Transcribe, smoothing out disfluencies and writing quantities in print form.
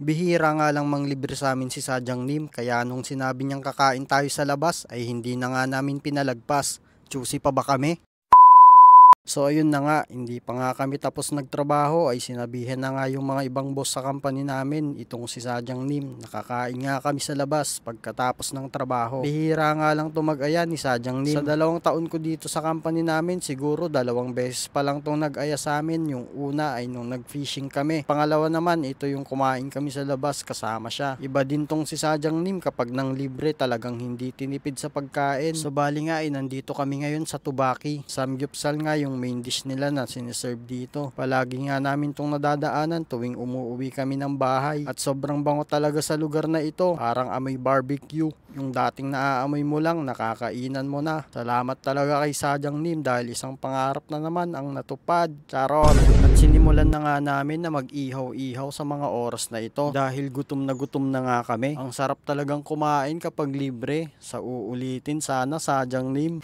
Bihira nga lang manglibre sa amin si Sadyang Lim, kaya nung sinabi niyang kakain tayo sa labas ay hindi na nga namin pinalagpas. Choosy pa ba kami? So ayun na nga, hindi pa nga kami tapos nagtrabaho ay sinabihan na nga yung mga ibang boss sa company namin, itong si Sadyang Lim, nakakain nga kami sa labas pagkatapos ng trabaho. Bihira nga lang tumag-aya ni Sadyang Lim. Sa 2 taon ko dito sa company namin, siguro 2 beses pa lang tong nag-aya sa amin. Yung una ay nung nag-fishing kami. Pangalawa naman, ito yung kumain kami sa labas kasama siya. Iba din tong si Sadyang Lim, kapag nang libre talagang hindi tinipid sa pagkain. So bali nga ay nandito kami ngayon sa Tubaki. Samgyupsal nga yung main dish nila na siniserve dito. Palagi nga namin tong nadadaanan tuwing umuwi kami ng bahay. At sobrang bango talaga sa lugar na ito. Parang amoy barbecue. Yung dating naaamoy mo lang, nakakainan mo na. Salamat talaga kay Sadyang Lim dahil isang pangarap na naman ang natupad. Charot! At sinimulan na nga namin na mag-ihaw-ihaw sa mga oras na ito. Dahil gutom na nga kami. Ang sarap talagang kumain kapag libre. Sa uulitin sana, Sadyang Lim.